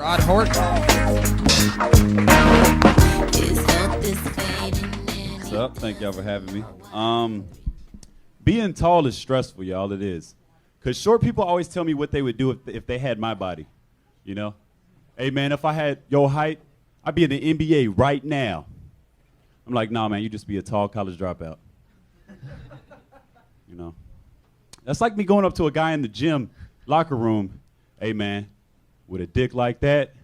Rod Horton. What's up? Thank y'all for having me. Being tall is stressful, y'all. It is. Because short people always tell me what they would do if they had my body. You know? Hey, man, if I had your height, I'd be in the NBA right now. I'm like, nah, man, you just be a tall college dropout. You know? That's like me going up to a guy in the gym, locker room. Hey, man, with a dick like that,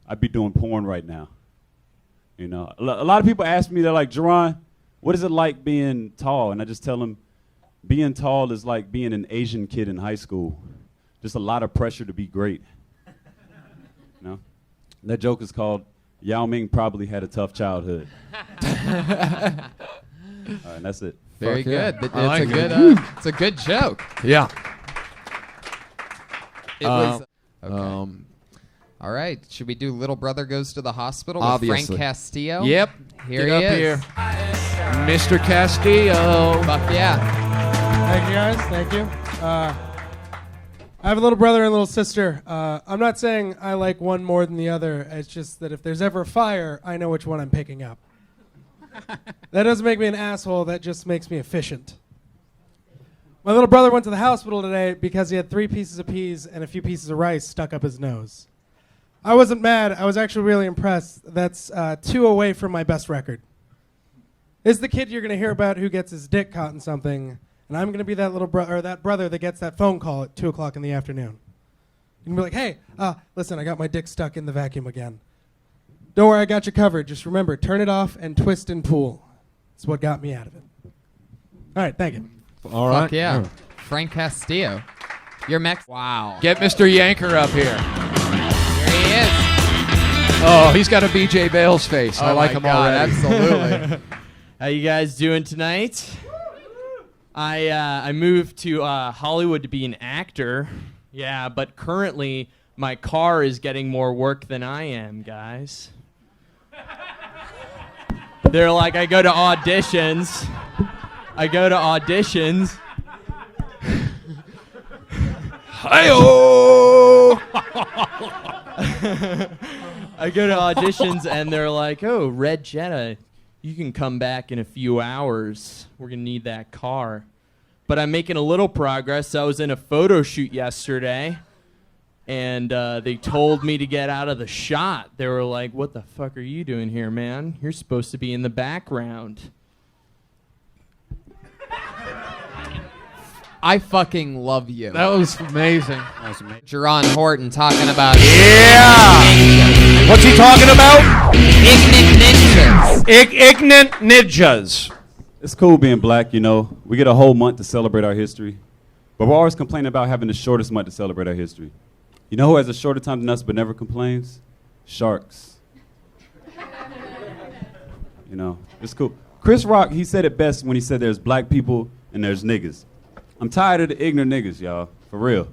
I'd be doing porn right now. You know? A lot of people ask me, they're like, Jerron, what is it like being tall? And I just tell them, being tall is like being an Asian kid in high school. Just a lot of pressure to be great. You know? That joke is called Yao Ming probably had a tough childhood. All right, and that's it. Very good. Like it's a good joke. Yeah. It was okay. All right. Should we do Little Brother Goes to the Hospital with Obviously. Frank Castillo? Yep. Here Get he up is. here. Mr. Castillo. Fuck yeah. Thank you, guys. Thank you. I have a little brother and a little sister. I'm not saying I like one more than the other. It's just that if there's ever a fire, I know which one I'm picking up. That doesn't make me an asshole. That just makes me efficient. My little brother went to the hospital today because he had 3 pieces of peas and a few pieces of rice stuck up his nose. I wasn't mad. I was actually really impressed. That's 2 away from my best record. This is the kid you're going to hear about who gets his dick caught in something, and I'm going to be that little that brother that gets that phone call at 2 o'clock in the afternoon. And be like, hey, listen, I got my dick stuck in the vacuum again. Don't worry, I got you covered. Just remember, turn it off and twist and pull. That's what got me out of it. All right, thank you. All right. Fuck yeah. Frank Castillo. You're Mex. Wow. Get Mr. Yanker up here. Here he is. Oh, he's got a BJ Bales face. I like him already. Absolutely. How you guys doing tonight? I moved to Hollywood to be an actor. Yeah, but currently my car is getting more work than I am, guys. They're like, I go to auditions. Hi-oh! I go to auditions and they're like, oh, Red Jetta, you can come back in a few hours. We're going to need that car. But I'm making a little progress. I was in a photo shoot yesterday, and they told me to get out of the shot. They were like, what the fuck are you doing here, man? You're supposed to be in the background. I fucking love you. That was amazing. Jerron Horton talking about Yeah! What's he talking about? ignorant ninjas. Ignorant ninjas. It's cool being black, you know. We get a whole month to celebrate our history. But we're always complaining about having the shortest month to celebrate our history. You know who has a shorter time than us but never complains? Sharks. You know, it's cool. Chris Rock, he said it best when he said there's black people and there's niggas. I'm tired of the ignorant niggas, y'all, for real.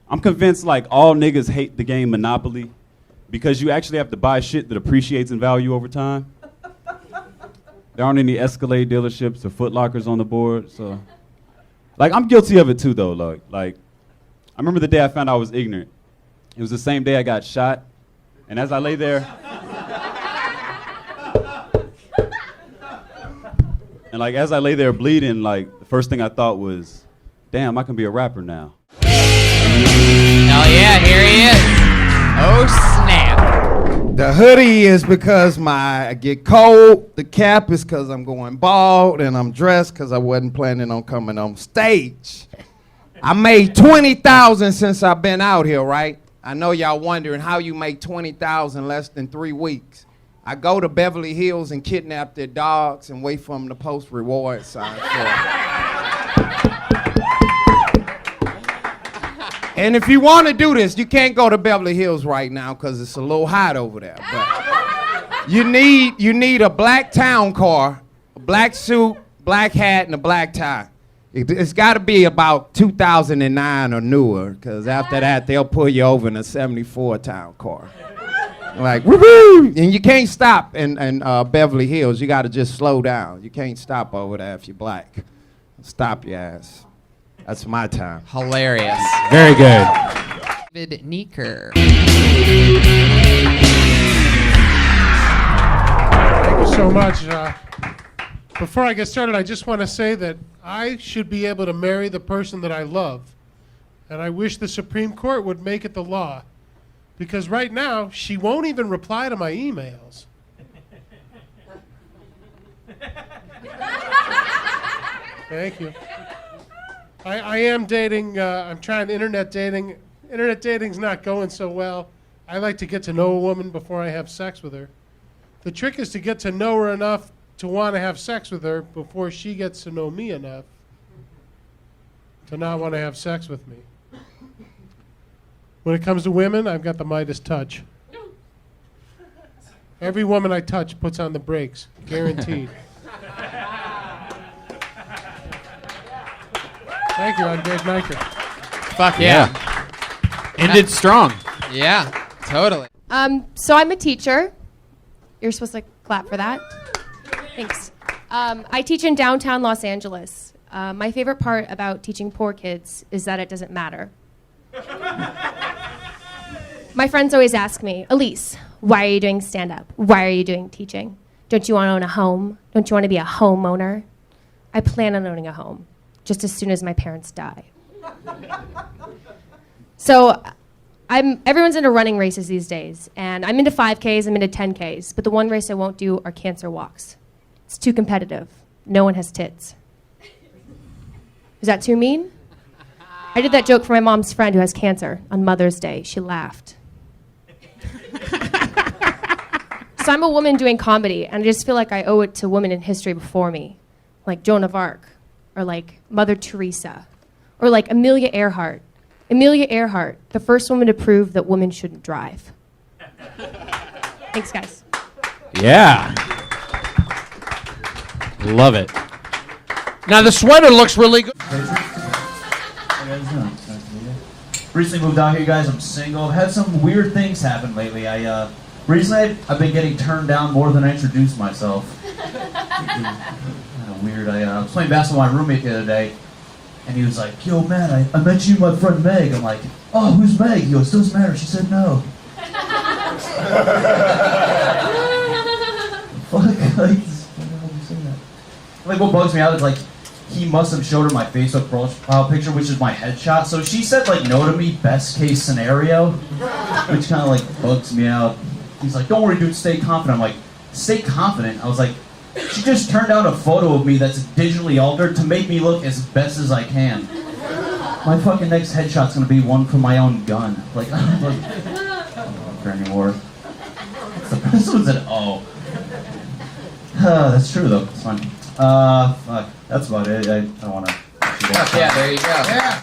I'm convinced like all niggas hate the game Monopoly because you actually have to buy shit that appreciates in value over time. There aren't any Escalade dealerships or Foot Lockers on the board, so. Like, I'm guilty of it too, though. Like, I remember the day I found out I was ignorant. It was the same day I got shot, and as I lay there, and like as I lay there bleeding, like the first thing I thought was, damn, I can be a rapper now. Hell yeah, here he is. Oh snap. The hoodie is because I get cold. The cap is because I'm going bald, and I'm dressed because I wasn't planning on coming on stage. I made $20,000 since I've been out here, right? I know y'all wondering how you make $20,000 less than 3 weeks. I go to Beverly Hills and kidnap their dogs and wait for them to post reward signs for it. And if you want to do this, you can't go to Beverly Hills right now because it's a little hot over there. But you need a black town car, a black suit, black hat, and a black tie. It's got to be about 2009 or newer, because after that they'll pull you over in a '74 town car. Like woo-hoo! And you can't stop in Beverly Hills. You got to just slow down. You can't stop over there if you're black. Stop your ass. That's my time. Hilarious. Very good. David Neeker. Thank you so much. Before I get started, I just want to say that I should be able to marry the person that I love. And I wish the Supreme Court would make it the law. Because right now, she won't even reply to my emails. Thank you. I am dating, I'm trying internet dating. Internet dating's not going so well. I like to get to know a woman before I have sex with her. The trick is to get to know her enough to want to have sex with her before she gets to know me enough to not want to have sex with me. When it comes to women, I've got the Midas touch. Every woman I touch puts on the brakes, guaranteed. Thank you, I'm Dave Niker. Fuck yeah. Ended strong. Yeah, totally. So I'm a teacher. You're supposed to clap for that. Thanks. I teach in downtown Los Angeles. My favorite part about teaching poor kids is that it doesn't matter. My friends always ask me, Elise, why are you doing stand-up? Why are you doing teaching? Don't you want to own a home? Don't you want to be a homeowner? I plan on owning a home, just as soon as my parents die. So everyone's into running races these days, and I'm into 5Ks, I'm into 10Ks, but the one race I won't do are cancer walks. It's too competitive. No one has tits. Is that too mean? I did that joke for my mom's friend who has cancer on Mother's Day. She laughed. So I'm a woman doing comedy, and I just feel like I owe it to women in history before me, like Joan of Arc, or like Mother Teresa, or like Amelia Earhart. Amelia Earhart, the first woman to prove that women shouldn't drive. Thanks, guys. Yeah. Love it. Now the sweater looks really good. How you guys doing? Nice to meet you. Recently moved out here, you guys. I'm single. I've had some weird things happen lately. Recently I've been getting turned down more than I introduced myself. Kind of weird. I was playing basketball with my roommate the other day, and he was like, "Yo, man, I met you and my friend Meg." I'm like, "Oh, who's Meg?" He goes, "Doesn't matter." She said no. Fuck, like, like, what bugs me out is, like, he must have showed her my Facebook profile picture, which is my headshot. So she said, like, no to me, best case scenario, which kind of, like, bugs me out. He's like, "Don't worry, dude, stay confident." I'm like, stay confident? I was like, she just turned out a photo of me that's digitally altered to make me look as best as I can. My fucking next headshot's gonna be one from my own gun. Like, I don't care anymore. This one's an O. That's true, though. It's fine. Fuck. That's about it. I don't want to. Yeah, there you go. Yeah.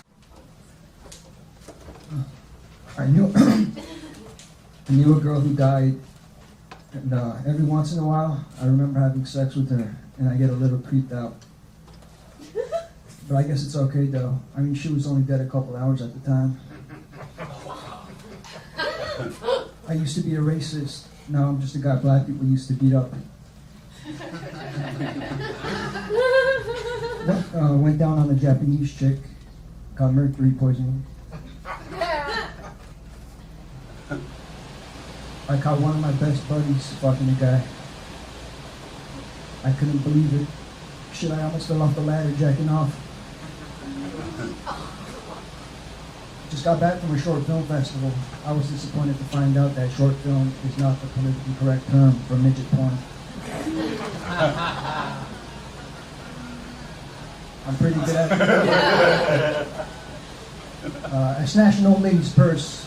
I knew a girl who died, and every once in a while, I remember having sex with her, and I get a little creeped out. But I guess it's okay, though. I mean, she was only dead a couple hours at the time. I used to be a racist. Now I'm just a guy black people used to beat up. Went down on a Japanese chick, got mercury poisoning. I caught one of my best buddies fucking a guy. I couldn't believe it. Shit, I almost fell off the ladder jacking off. Just got back from a short film festival. I was disappointed to find out that short film is not the politically correct term for midget porn. I'm pretty good at it. I snatched an old lady's purse.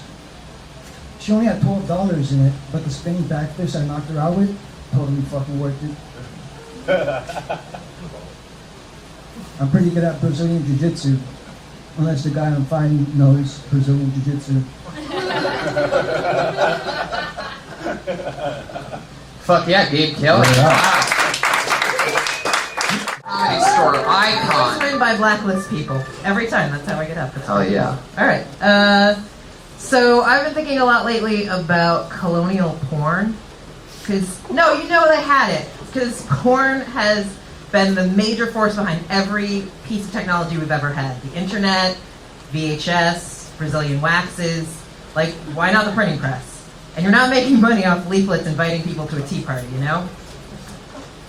She only had $12 in it, but the spinning back fist I knocked her out with, totally fucking worth it. I'm pretty good at Brazilian Jiu-Jitsu, unless the guy I'm fighting knows Brazilian Jiu-Jitsu. Fuck yeah, Gabe Kelly. Comedy store icon. It's written by blacklist people. Every time, that's how I get up. Oh yeah. Alright, so I've been thinking a lot lately about colonial porn. No, you know they had it. Because porn has been the major force behind every piece of technology we've ever had. The internet, VHS, Brazilian waxes. Like, why not the printing press? And you're not making money off leaflets inviting people to a tea party, you know?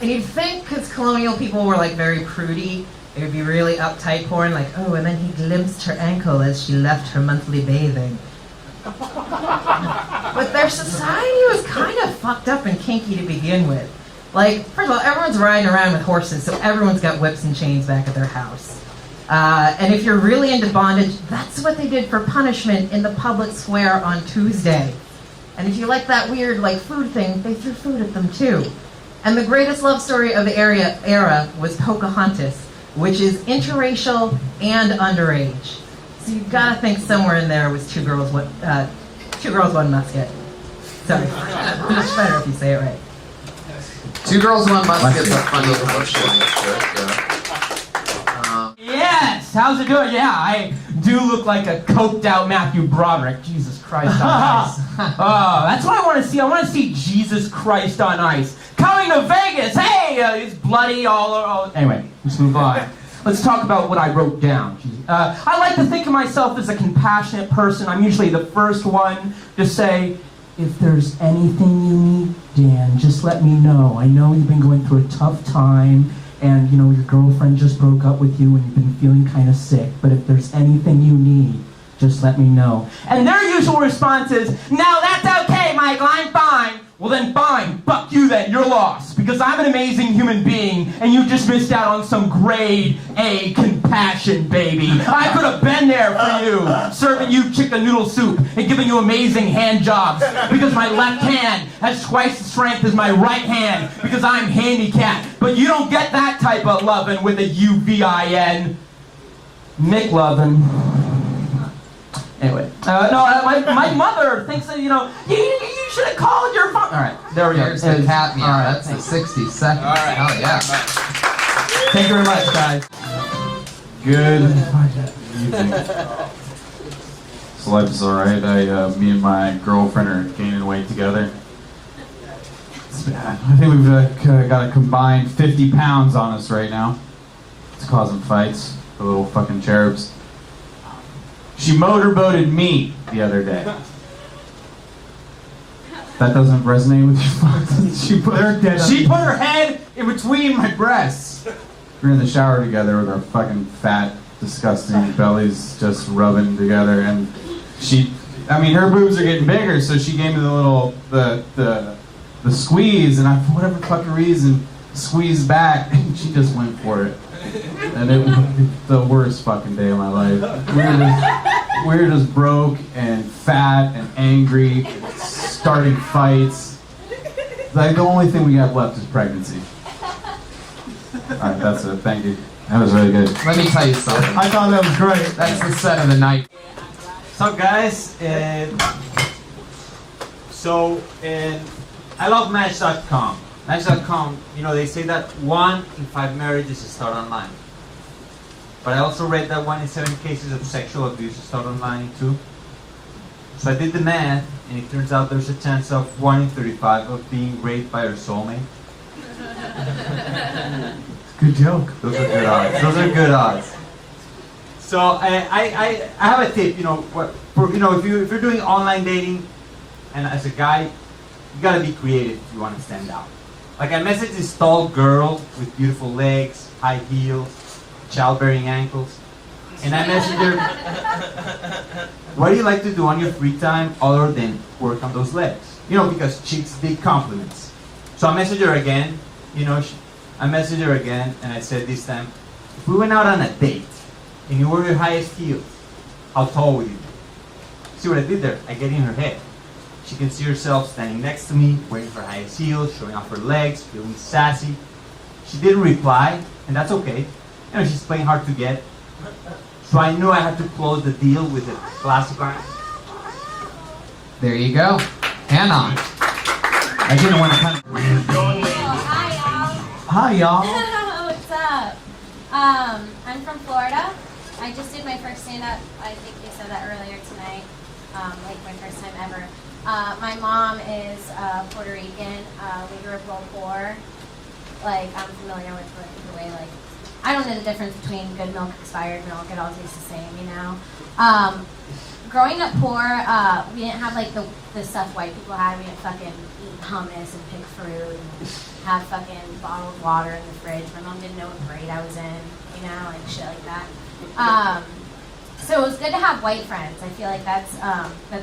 And you'd think, because colonial people were like very prudy, it would be really uptight porn, like, oh, and then he glimpsed her ankle as she left her monthly bathing. But their society was kind of fucked up and kinky to begin with. Like, first of all, everyone's riding around with horses, so everyone's got whips and chains back at their house. And if you're really into bondage, that's what they did for punishment in the public square on Tuesday. And if you like that weird, like, food thing, they threw food at them too. And the greatest love story of the era was Pocahontas, which is interracial and underage. So you've got to think somewhere in there was two girls, one musket. Sorry, it's better if you say it right. Two Girls, One Musket's a funny little show. Yes! How's it doing? Yeah, I do look like a coked out Matthew Broderick. Jesus Christ on ice. Oh, that's what I want to see. I want to see Jesus Christ on ice. Coming to Vegas! Hey! It's bloody all... Anyway, let's move on. Let's talk about what I wrote down. I like to think of myself as a compassionate person. I'm usually the first one to say, if there's anything you need, Dan, just let me know. I know you've been going through a tough time, and you know your girlfriend just broke up with you and you've been feeling kind of sick, but if there's anything you need, just let me know. And their usual response is, no, that's okay, Michael, I'm fine. Well then fine, fuck you then, you're lost. Because I'm an amazing human being, and you just missed out on some grade A compassion, baby. I could have been there for you, serving you chicken noodle soup and giving you amazing hand jobs. Because my left hand has twice the strength as my right hand, because I'm handicapped. But you don't get that type of lovin' with a U-V-I-N. McLovin'. Anyway, my mother thinks that, you know, you should have called your phone. All right, there we go. Here's the cat meow. That's the 60 seconds. All right. Hell yeah. Thank you very much, guys. Good evening. So life is alright. Me and my girlfriend are gaining weight together. It's bad. I think we've got a combined 50 pounds on us right now. It's causing fights. The little fucking cherubs. She motorboated me the other day. That doesn't resonate with you? She put her head in between my breasts. We were in the shower together with our fucking fat, disgusting bellies just rubbing together, and her boobs are getting bigger, so she gave me the squeeze, and I, for whatever fucking reason, squeezed back, and she just went for it. And it was the worst fucking day of my life. We were just broke and fat and angry, starting fights. Like, the only thing we have left is pregnancy. Alright, that's it. Thank you. That was really good. Let me tell you something. I thought that was great. That's the set of the night. So guys, I love Match.com. Match.com, they say that 1 in 5 marriages start online. But I also read that 1 in 7 cases of sexual abuse start online too. So I did the math, and it turns out there's a chance of 1 in 35 of being raped by your soulmate. Good joke. Those are good odds. Those are good odds. So I have a tip. If you're doing online dating, and as a guy, you gotta be creative if you want to stand out. Like, I messaged this tall girl with beautiful legs, high heels, childbearing ankles, and I messaged her, what do you like to do on your free time other than work on those legs? Because chicks dig compliments. So I messaged her again, and I said this time, if we went out on a date, and you wore your highest heels, how tall would you be? See what I did there? I get in her head. She can see herself standing next to me, wearing her highest heels, showing off her legs, feeling sassy. She didn't reply, and that's okay. She's playing hard to get. So I knew I had to close the deal with a classic line. There you go. Hannah. I didn't want to kind of... Hi, y'all. Hi, y'all. What's up? I'm from Florida. I just did my first stand-up. I think you said that earlier tonight. Like my first time ever. My mom is Puerto Rican. We grew up real poor. Like, I'm familiar with the way, like, I don't know the difference between good milk, expired milk. It all tastes the same, growing up poor, we didn't have like the stuff white people had. We didn't fucking eat hummus and pick fruit and have fucking bottled water in the fridge. My mom didn't know what grade I was in, you know, like shit like that. So it was good to have white friends. I feel like that's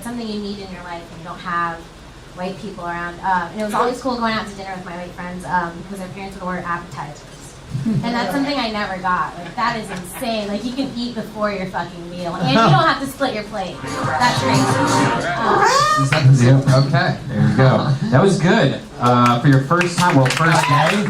something you need in your life when you don't have white people around. And it was always cool going out to dinner with my white friends because their parents would order appetizers. And that's something I never got. Like, that is insane. Like, you can eat before your fucking meal. And you don't have to split your plate. That's crazy. Okay, there you go. That was good. For your first time, first day.